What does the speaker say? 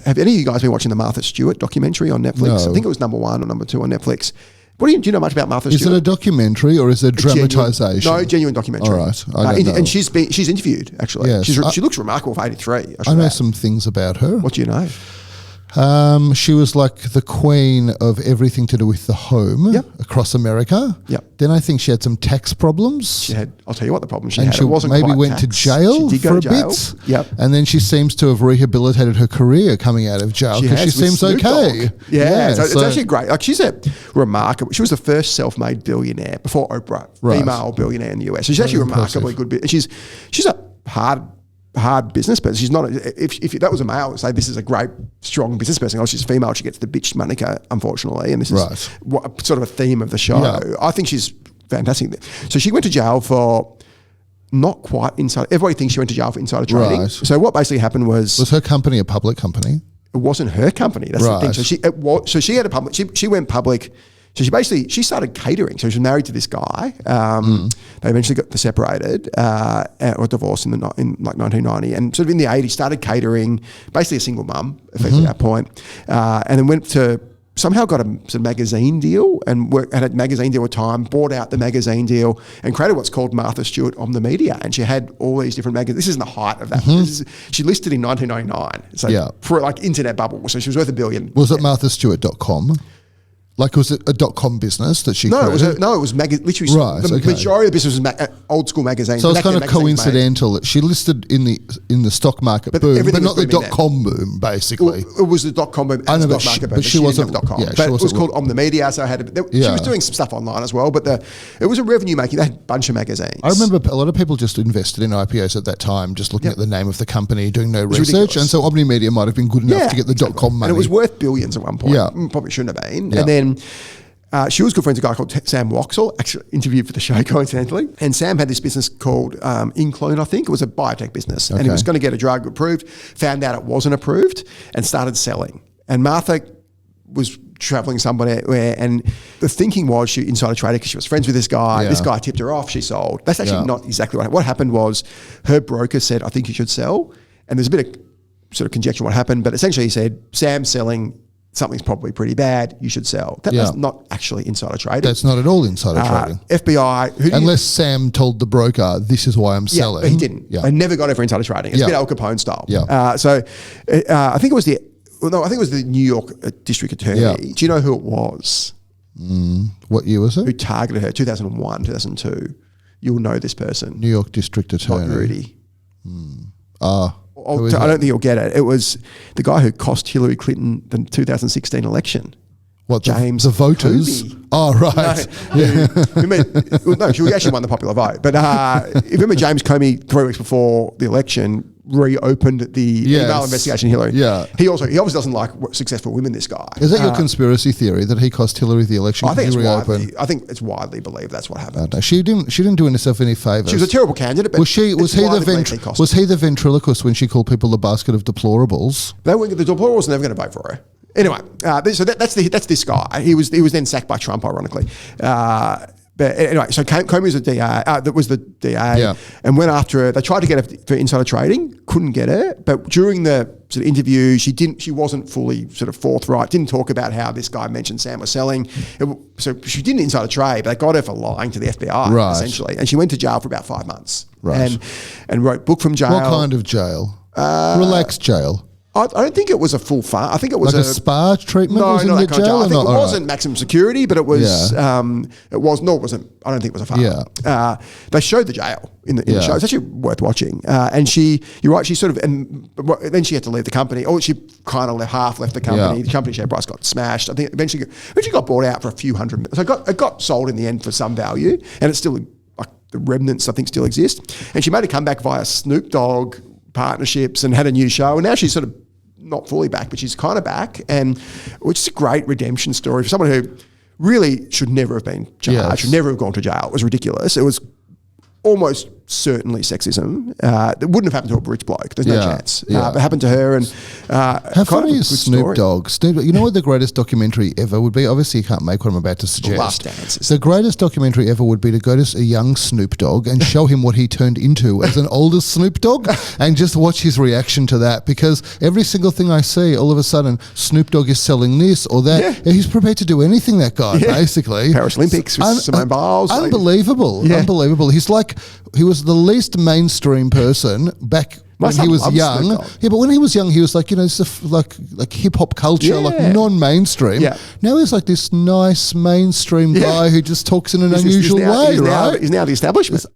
Have any of you guys been watching the Martha Stewart documentary on Netflix? No. I think it was number 1 or number 2 on Netflix. Do you know much about Martha Stewart? Is it a documentary or is it a dramatisation? No, genuine documentary. All right. I don't know. And she's interviewed, actually. Yes. She looks remarkable for 83. I know some things about her. What do you know? She was like the queen of everything to do with the home across America. Yep. Then I think she had some tax problems. I'll tell you what the problem she and had. she it wasn't maybe quite went tax. to jail she did for go a to jail. bit. Yep. And then she seems to have rehabilitated her career coming out of jail because she seems okay. Yeah. So it's actually great. Like she's a remarkable. She was the first self-made billionaire before Oprah, female billionaire in the US. So she's actually remarkably good. And she's a hard business person. She's not. If that was a male, I'd say this is a great, strong business person. She's female. She gets the bitch moniker, unfortunately, and this is sort of a theme of the show. Yeah. I think she's fantastic. So she went to jail for not quite insider. Everybody thinks she went to jail for insider trading. Right. So what basically happened was her company a public company? It wasn't her company. That's the thing. So she had a public. She went public. So she started catering. So she was married to this guy. They eventually got separated or divorced in like 1990, and sort of in the 80s started catering. Basically a single mum, effectively at that point, and then went to somehow got a sort of magazine deal and had a magazine deal with Time. Bought out the magazine deal and created what's called Martha Stewart on the Media. And she had all these different magazines. This isn't the height of that. She listed in 1999. So for like internet bubble. So she was worth $1 billion. Was it marthastewart.com? Like, was it a .com business that she created? It was literally the majority of the business was old school magazines. So it's kind of coincidental that she listed in the stock market boom, but not the .com boom, basically. Well, it was the .com boom and the stock market boom, but she wasn't .com. Yeah, but it was called On the Media, so she was doing some stuff online as well, but it was a revenue making. They had a bunch of magazines. I remember a lot of people just invested in IPOs at that time, just looking at the name of the company, doing no research, ridiculous. And so Omni Media might have been good enough to get the .com money. And it was worth billions at one point. Probably shouldn't have been. And then she was good friends with a guy called Sam Waxel, actually interviewed for the show coincidentally. And Sam had this business called Inclone, I think. It was a biotech business. And he was going to get a drug approved, found out it wasn't approved and started selling. And Martha was traveling somewhere and the thinking was she insider traded because she was friends with this guy. This guy tipped her off, she sold. That's actually not exactly what happened was her broker said, I think you should sell. And there's a bit of sort of conjecture what happened, but essentially he said, Sam's selling, something's probably pretty bad, you should sell. That's not actually insider trading. That's not at all insider trading. FBI... Unless Sam told the broker, this is why I'm selling. But he didn't. They never got it for insider trading. It's a bit Al Capone style. So I think it was the New York district attorney. Do you know who it was? What year was it? Who targeted her, 2001, 2002. You'll know this person. New York district attorney. Not Rudy. I don't think you'll get it. It was the guy who cost Hillary Clinton the 2016 election. What, James the voters? Comey. Oh, right. She actually won the popular vote. But remember James Comey 3 weeks before the election reopened the email investigation Hillary. Yeah. He obviously doesn't like successful women, this guy. Is that your conspiracy theory that he cost Hillary the election? I think it's widely believed that's what happened. No, she didn't do herself any favours. She was a terrible candidate, but was he the ventriloquist when she called people a basket of deplorables? The deplorables were never going to vote for her. Anyway, so that's this guy. He was then sacked by Trump, ironically. But anyway, so Comey was the DA. That was the DA, and went after her. They tried to get her for insider trading, couldn't get her. But during the sort of interview, she wasn't fully sort of forthright. Didn't talk about how this guy mentioned Sam was selling. So she didn't insider trade, but they got her for lying to the FBI essentially, and she went to jail for about 5 months. Right. And wrote book from jail. What kind of jail? Relaxed jail. I don't think it was a full farm. I think it was like a spa treatment. No, was not that kind of jail. I think it wasn't right. maximum security, but it was. It was. No, it wasn't. I don't think it was a farm. Yeah. They showed the jail in the show. It's actually worth watching. And you're right. She sort of, and then she had to leave the company. Or she kind of half left the company. The company share price got smashed. I think eventually got bought out for a few hundred. So it got sold in the end for some value, and it's still like the remnants I think still exist. And she made a comeback via Snoop Dogg partnerships and had a new show. And now she's sort of not fully back, but she's kind of back, and which is a great redemption story for someone who really should never have been charged, should never have gone to jail. It was ridiculous. It was almost certainly sexism. That wouldn't have happened to a rich bloke. There's no chance. But it happened to her. And how funny is Snoop Dogg? You know what the greatest documentary ever would be? Obviously, you can't make what I'm about to suggest. Last Dance. The greatest documentary ever would be to go to a young Snoop Dogg and show him what he turned into as an older Snoop Dogg and just watch his reaction to that, because every single thing I see, all of a sudden, Snoop Dogg is selling this or that. Yeah. He's prepared to do anything, that guy, basically. Paris Olympics with Simone Biles. Unbelievable. Unbelievable. He was the least mainstream person back when he was young. Yeah, but when he was young, he was like, like hip hop culture, like non-mainstream. Yeah. Now he's like this nice mainstream guy who just talks in an unusual way, right? He's now the establishment. It's